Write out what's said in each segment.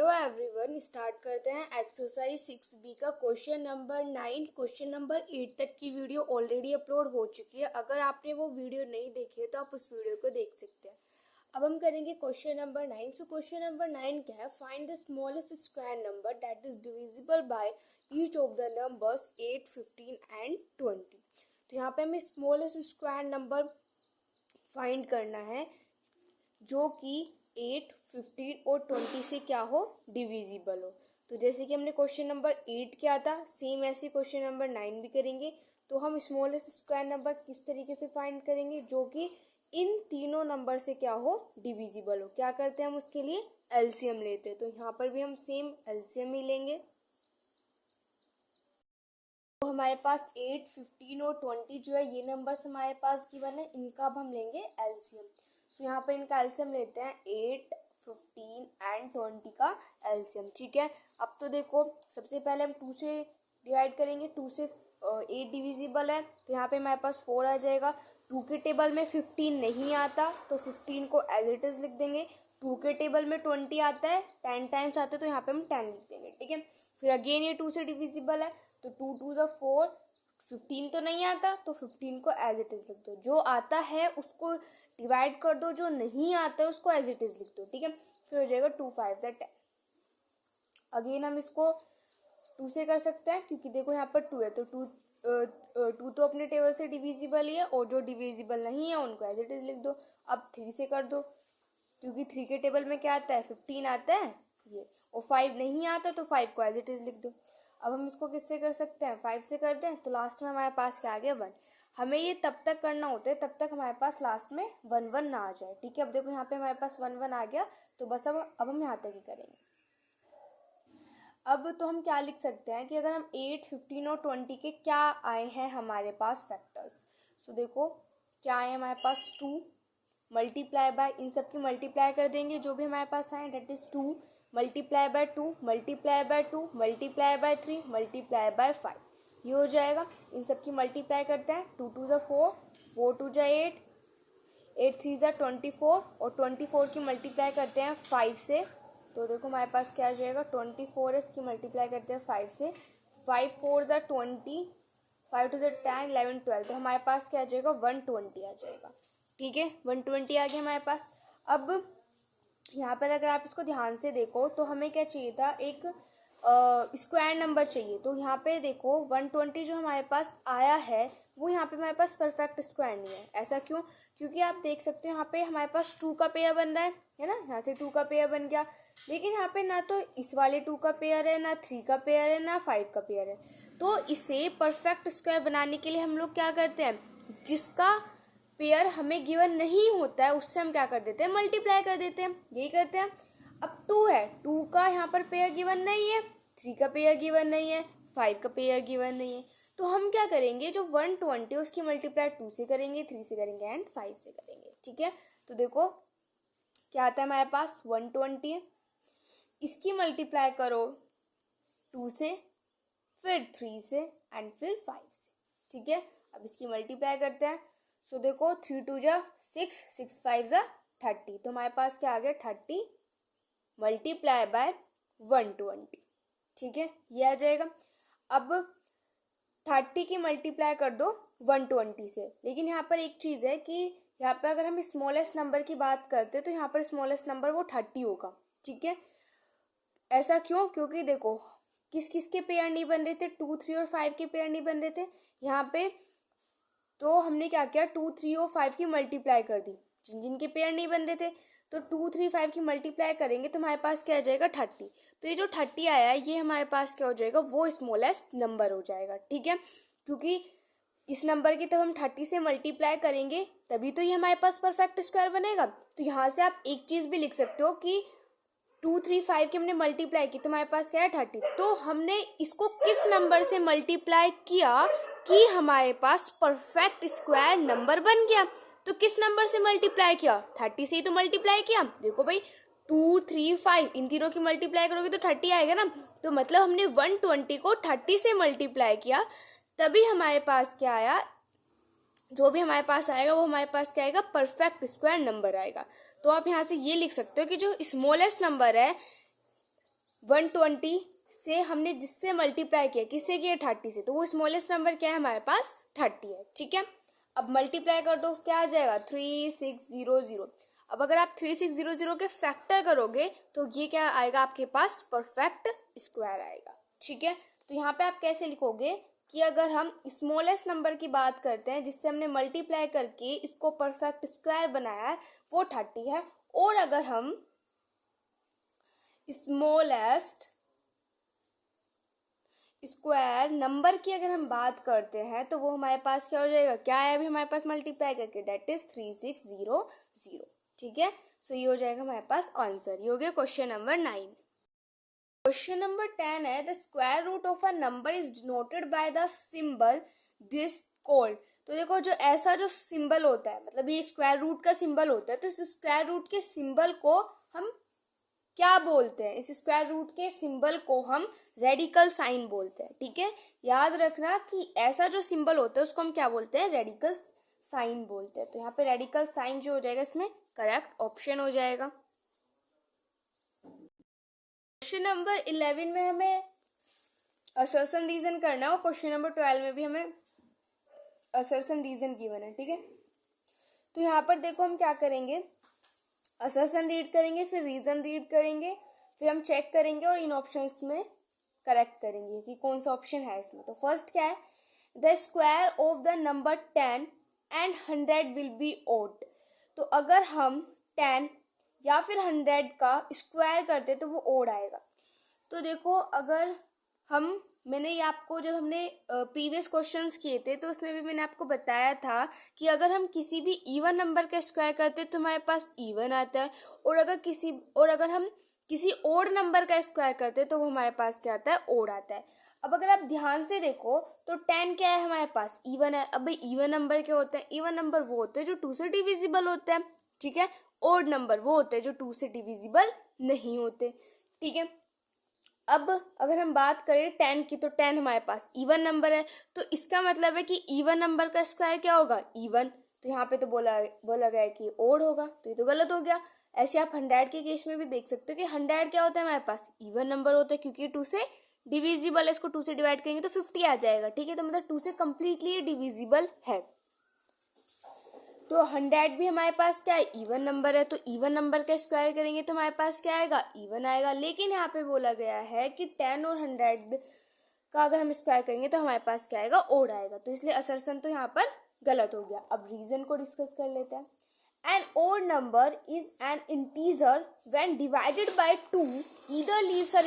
Hello everyone, start करते हैं exercise 6B का क्वेश्चन नंबर 9। क्वेश्चन नंबर 8 तक की वीडियो ऑलरेडी अपलोड हो चुकी है। अगर आपने वो वीडियो नहीं देखी है तो आप उस वीडियो को देख सकते हैं। अब हम करेंगे question number 9। So question number 9 क्या है? Find the smallest square number that is divisible by each of the numbers 8, 15 and 20। तो यहाँ पे हमें स्मॉलेस्ट स्क्वायर नंबर फाइंड करना है जो कि 8, 15 और 20 से क्या हो, डिविजिबल हो। तो जैसे कि हमने क्वेश्चन नंबर 8 किया था, सेम ऐसे क्वेश्चन नंबर 9 भी करेंगे। तो हम स्मॉलेस्ट स्क्वायर नंबर किस तरीके से फाइंड करेंगे? जो कि इन तीनों नंबर से क्या हो, डिविजिबल हो। क्या करते हैं हम उसके लिए? एलसीएम लेते हैं। तो यहाँ पर भी हम सेम एलसीएम ही लेंगे। तो हमारे पास 8, 15 और 20 जो है, ये नंबर्स हमारे पास गिवन है। इनका अब हम लेंगे एलसीएम। सो यहाँ पर इनका एलसीएम लेते हैं 8, 15 एंड 20 का एलसीएम। ठीक है। अब तो देखो, सबसे पहले हम 2 से डिवाइड करेंगे। 2 से 8 डिविजिबल है, तो यहाँ पे हमारे पास 4 आ जाएगा। 2 के टेबल में 15 नहीं आता, तो 15 को एज इट इज लिख देंगे। 2 के टेबल में 20 आता है, 10 टाइम्स आता है, तो यहाँ पे हम 10 लिख देंगे। ठीक है। फिर अगेन ये 2 से डिविजिबल है, तो 2 2 ज़ा 4। 15 तो नहीं आता, तो 15 को एज इट इज लिख दो। जो आता है उसको डिवाइड कर दो, जो नहीं आता है उसको एज इट इज लिख दो। ठीक है। फिर हो जाएगा 2 5 ज़ा 10। अगेन हम इसको 2 से कर सकते हैं, क्योंकि देखो यहाँ पर 2 है, तो 2 तो अपने टेबल से डिविजिबल ही है, और जो डिविजिबल नहीं है उनको एज इट इज लिख दो। अब 3 से कर दो, क्योंकि 3 के टेबल में क्या आता है? 15 आता है ये, और 5 नहीं आता, तो 5 को एज इट इज लिख दो। अब हम इसको किससे कर सकते हैं? 5 से करते हैं, तो लास्ट में हमारे पास क्या आ गया? 1। हमें ये तब तक करना होता है तब तक हमारे पास लास्ट में 1 1 ना आ जाए। ठीक है। अब देखो यहाँ पे हमारे पास 1 1 आ गया, तो बस अब हम यहाँ तक ही करेंगे। अब तो हम क्या लिख सकते हैं कि अगर हम 8, 15 और 20 के क्या आए हैं हमारे पास फैक्टर्स। तो देखो क्या आए हमारे पास? 2 मल्टीप्लाई बाय, इन सब की मल्टीप्लाई कर देंगे जो भी हमारे पास आए, that is 2 multiply by 2 multiply by 2 multiply by 3 multiply by 5। ये हो जाएगा। इन सब की मल्टीप्लाई करते हैं। 2 2 ज़ा 4, 4 2 ज़ा 8, 8 3 ज़ा 24, और 24 की मल्टीप्लाई करते हैं 5 से। तो देखो हमारे पास क्या आ जाएगा? 24 है, इसकी मल्टीप्लाई करते हैं 5 से। 5 4 ज़ा 20, 5 2 ज़ा 10, 11 12, तो हमारे पास क्या आ जाएगा? 120 आ जाएगा। ठीक है। 120 आ गया हमारे पास। अब यहाँ पर अगर आप इसको ध्यान से देखो तो हमें क्या चाहिए था? एक स्क्वायर नंबर चाहिए। तो यहाँ पे देखो 120 जो हमारे पास आया है, वो यहाँ पे हमारे पास परफेक्ट स्क्वायर नहीं है। ऐसा क्यों? क्योंकि आप देख सकते हो यहाँ पे हमारे पास 2 का पेयर बन रहा है ना। यहाँ से 2 का पेयर बन गया, लेकिन यहाँ पे ना तो इस वाले 2 का पेयर है, ना 3 का पेयर है, ना 5 का पेयर है। तो इसे परफेक्ट स्क्वायर बनाने के लिए हम लोग क्या करते हैं? जिसका पेयर हमें गिवन नहीं होता है उससे हम क्या कर देते हैं? मल्टीप्लाई कर देते हैं। यही करते हैं। अब 2 है, 2 का यहाँ पर पेयर गिवन नहीं है, 3 का पेयर गिवन नहीं है, 5 का पेयर गिवन नहीं है। तो हम क्या करेंगे? जो 120 है उसकी मल्टीप्लाई 2 से करेंगे, 3 से करेंगे एंड 5 से करेंगे। ठीक है। तो देखो क्या आता है हमारे पास? 120, इसकी मल्टीप्लाई करो 2 से, फिर 3 से एंड फिर 5 से। ठीक है। अब इसकी मल्टीप्लाई करते हैं। सो देखो 3 2 ज़ा 6, 6 5 ज़ा 30, तो हमारे पास क्या आ गया? 30 मल्टीप्लाई बाय 120। ठीक है, ये आ जाएगा। अब 30 की मल्टीप्लाई कर दो 120 से, लेकिन यहाँ पर एक चीज़ है कि यहाँ पर अगर हम स्मॉलेस्ट नंबर की बात करते हैं तो यहाँ पर स्मॉलेस्ट नंबर वो 30 होगा। ठीक है। ऐसा क्यों? क्योंकि देखो किस किस के पेयर नहीं बन रहे थे? 2 3 और 5 के पेयर नहीं बन रहे थे यहाँ पे। तो हमने क्या किया? 2 3 और 5 की मल्टीप्लाई कर दी, जिन जिन के पेयर नहीं बन रहे थे। तो 2 3 5 की मल्टीप्लाई करेंगे तो हमारे पास क्या आ जाएगा? 30। तो ये जो 30 आया है ये हमारे पास क्या हो जाएगा? वो स्मॉलेस्ट नंबर हो जाएगा। ठीक है। क्योंकि इस नंबर की तब हम 30 से मल्टीप्लाई करेंगे तभी तो ये हमारे पास परफेक्ट स्क्वायर बनेगा। तो यहाँ से आप एक चीज़ भी लिख सकते हो कि 2 3 5 की हमने मल्टीप्लाई की तो हमारे पास क्या है? 30। तो हमने इसको किस नंबर से मल्टीप्लाई किया कि हमारे पास परफेक्ट स्क्वायर नंबर बन गया? तो किस नंबर से मल्टीप्लाई किया? 30 से ही तो मल्टीप्लाई किया। देखो भाई 2 3 5 इन तीनों की मल्टीप्लाई करोगे तो 30 आएगा ना। तो मतलब हमने 120 को 30 से मल्टीप्लाई किया, तभी हमारे पास क्या आया? जो भी हमारे पास आएगा वो हमारे पास क्या आएगा? परफेक्ट स्क्वायर नंबर आएगा। तो आप यहाँ से ये लिख सकते हो कि जो स्मॉलेस्ट नंबर है 120 से हमने जिससे मल्टीप्लाई किया, किससे किया, 30 से, तो वो स्मॉलेस्ट नंबर क्या है हमारे पास, 30 है। ठीक है, अब मल्टीप्लाई कर दो, क्या आ जाएगा, 3600। अब अगर आप 3600 के फैक्टर करोगे तो ये क्या आएगा आपके पास, परफेक्ट स्क्वायर आएगा। ठीक है, तो यहाँ पे आप कैसे लिखोगे कि अगर हम स्मॉलेस्ट नंबर की बात करते हैं जिससे हमने मल्टीप्लाई करके इसको परफेक्ट स्क्वायर बनाया है, वो 30 है। और अगर हम स्मॉलेस्ट स्क्वायर नंबर की अगर हम बात करते हैं तो वो हमारे पास क्या हो जाएगा, क्या है अभी हमारे पास मल्टीप्लाई करके, दैट इज 3600। ठीक है, सो ये हो जाएगा हमारे पास आंसर। ये हो गया क्वेश्चन नंबर 9। क्वेश्चन नंबर 10 है, the square root of a number is denoted by the symbol this called. तो देखो, जो ऐसा जो सिंबल होता है, मतलब ये स्क्वायर रूट का सिंबल होता है, तो इस स्क्वायर रूट के सिंबल को हम क्या बोलते हैं, इस स्क्वायर रूट के सिंबल को हम रेडिकल साइन बोलते हैं। ठीक है, याद रखना कि ऐसा जो सिंबल होता है उसको हम क्या बोलते हैं, रेडिकल साइन बोलते हैं। तो यहाँ पे रेडिकल साइन जो हो जाएगा इसमें करेक्ट ऑप्शन हो जाएगा। क्वेश्चन नंबर 11 में हमें असर्शन रीजन करना है और क्वेश्चन नंबर 12 में भी हमें असर्शन रीजन गिवन है। ठीक है, तो यहाँ पर देखो हम क्या करेंगे, असर्शन रीड करेंगे, फिर रीजन रीड करेंगे, फिर हम चेक करेंगे और इन ऑप्शंस में करेक्ट करेंगे कि कौन सा ऑप्शन है इसमें। तो फर्स्ट क्या है, the square of the number 10 and 100 will be odd. तो अगर हम 10 या फिर 100 का स्क्वायर करते तो वो ओड आएगा। तो देखो, अगर मैंने ये आपको, जब हमने प्रीवियस क्वेश्चंस किए थे तो उसमें भी मैंने आपको बताया था कि अगर हम किसी भी इवन नंबर का स्क्वायर करते तो हमारे पास इवन आता है, और अगर हम किसी ओड नंबर का स्क्वायर करते तो वो हमारे पास क्या आता है, ओड आता है। अब अगर आप ध्यान से देखो तो 10 क्या है हमारे पास, इवन है। अब भाई इवन नंबर क्या होते हैं, इवन नंबर वो होते हैं जो 2 से डिविजिबल होते हैं। ठीक है, ओड नंबर वो होते हैं जो 2 से डिविजिबल नहीं होते। ठीक है, अब अगर हम बात करें 10 की, तो 10 हमारे पास इवन नंबर है, तो इसका मतलब है कि इवन नंबर का स्क्वायर क्या होगा, इवन। तो यहाँ पे तो बोला गया है कि ओड होगा, तो ये तो गलत हो गया। ऐसे आप 100 के केस में भी देख सकते हो कि 100 क्या होता है हमारे पास, इवन नंबर होता है, क्योंकि 2 से डिविजिबल है, इसको 2 से डिवाइड करेंगे तो 50 आ जाएगा। ठीक है, तो मतलब 2 से कम्प्लीटली डिविजिबल है। तो 100 भी हमारे पास क्या है, इवन नंबर है, तो इवन नंबर का स्क्वायर करेंगे तो हमारे पास क्या आएगा, इवन आएगा। लेकिन यहाँ पे बोला गया है कि 10 और 100 का अगर हम स्क्वायर करेंगे तो हमारे पास क्या आएगा, ओड आएगा। तो इसलिए असर्शन तो यहाँ पर गलत हो गया। अब रीजन को डिस्कस कर लेते हैं। An odd number is an integer when divided by 2 either leaves a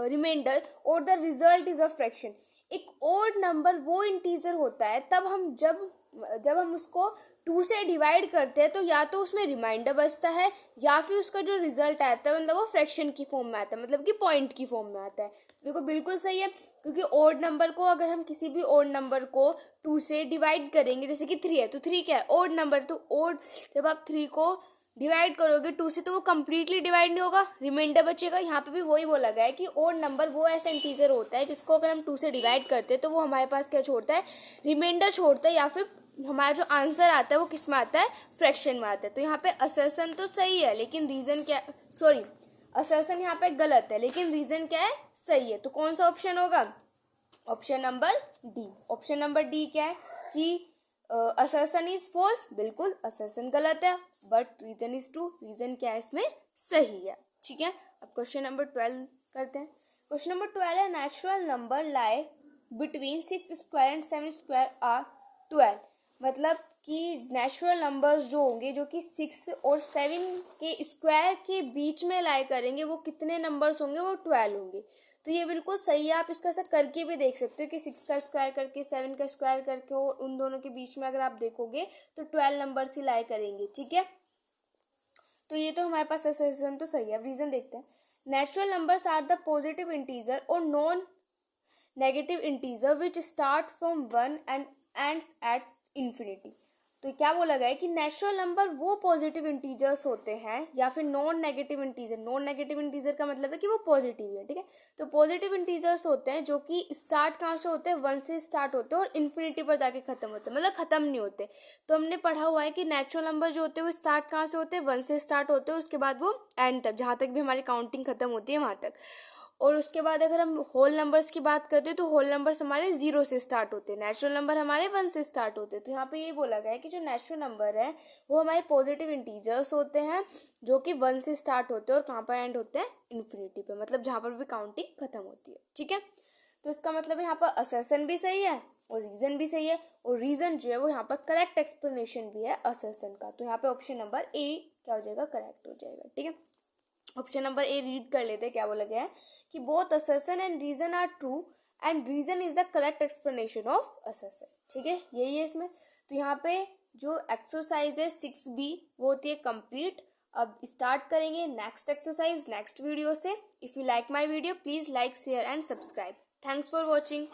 remainder or the result is a fraction। एक odd number वो इंटीजर होता है तब हम जब हम उसको 2 से डिवाइड करते हैं तो या तो उसमें रिमाइंडर बचता है या फिर उसका जो रिजल्ट आता है मतलब वो फ्रैक्शन की फॉर्म में आता है, मतलब कि पॉइंट की फॉर्म में आता है। देखो बिल्कुल सही है, क्योंकि ओड नंबर को, अगर हम किसी भी ओड नंबर को 2 से डिवाइड करेंगे, जैसे कि 3 है तो 3 क्या है, ओड नंबर। तो ओड, जब आप 3 को डिवाइड करोगे 2 से तो वो कम्प्लीटली डिवाइड नहीं होगा, रिमाइंडर बचेगा। यहाँ पे भी वही बोला गया है कि ओड नंबर वो ऐसा इंटीजर होता है जिसको अगर हम 2 से डिवाइड करते हैं तो वो हमारे पास क्या छोड़ता है, रिमाइंडर छोड़ता है, या फिर हमारा जो आंसर आता है वो किस में आता है, फ्रैक्शन में आता है। तो यहाँ पे असर्शन तो सही है, लेकिन रीजन क्या, सॉरी, असर्शन यहाँ पे गलत है लेकिन रीजन क्या है, सही है। तो कौन सा ऑप्शन होगा, option number D. Option number D क्या है कि असर्शन इज फॉल्स, बिल्कुल असर्शन गलत है, but reason is true. Reason क्या है इसमें, सही है। ठीक है, अब क्वेश्चन नंबर 12 करते हैं। क्वेश्चन नंबर 12 है, natural number lie between 6 square and 7 square are 12। मतलब कि नेचुरल नंबर्स जो होंगे जो कि 6 और 7 के स्क्वायर के बीच में लाई करेंगे, वो कितने नंबर्स होंगे, वो 12 होंगे। तो ये बिल्कुल सही है, आप इसको ऐसा करके भी देख सकते हो कि 6 का स्क्वायर करके 7 का स्क्वायर करके, और उन दोनों के बीच में अगर आप देखोगे तो 12 नंबर्स ही लाई करेंगे। ठीक है, तो ये तो हमारे पास असर्शन तो सही है। अब रीजन देखते हैं। Natural numbers are the positive integer और non negative integer which start from 1 and ends at infinity. तो क्या बोला गया है कि नेचुरल नंबर वो पॉजिटिव इंटीजर्स होते हैं या फिर नॉन नेगेटिव इंटीजर का मतलब है कि वो पॉजिटिव है, ठीक है। तो पॉजिटिव इंटीजर्स होते हैं जो कि स्टार्ट कहाँ से होते हैं, 1 से स्टार्ट होते हैं और इन्फिनिटी पर जाके खत्म होते हैं, मतलब खत्म नहीं होते। तो हमने पढ़ा हुआ है कि नेचुरल नंबर जो होते हैं वो स्टार्ट कहाँ से होते हैं, 1 से स्टार्ट होते हैं, उसके बाद वो एंड तक, जहाँ तक भी हमारी काउंटिंग खत्म होती है वहाँ तक। और उसके बाद अगर हम होल नंबर्स की बात करते हैं तो होल नंबर्स हमारे 0 से स्टार्ट होते हैं, नेचुरल नंबर हमारे 1 से स्टार्ट होते हैं। तो यहाँ पे ये बोला गया है कि जो नेचुरल नंबर है वो हमारे पॉजिटिव इंटीजर्स होते हैं जो कि 1 से स्टार्ट होते हैं और कहाँ पर एंड होते हैं, इन्फिनिटी पे, मतलब जहाँ पर भी काउंटिंग खत्म होती है, ठीक है। तो इसका मतलब यहाँ पर असर्शन भी सही है और रीजन भी सही है, और रीजन जो है वो यहाँ पर करेक्ट एक्सप्लेनेशन भी है असर्शन का। तो यहाँ पे ऑप्शन नंबर ए क्या हो जाएगा, करेक्ट हो जाएगा, ठीक है। ऑप्शन नंबर ए रीड कर लेते हैं, क्या बोला गया है कि both assertion and reason are true and reason is the correct explanation of assertion, ठीक है, यही है इसमें। तो यहाँ पे जो एक्सरसाइज है 6B वो होती है कंप्लीट। अब स्टार्ट करेंगे नेक्स्ट एक्सरसाइज नेक्स्ट वीडियो से। If you like my video please like share and subscribe. Thanks for watching.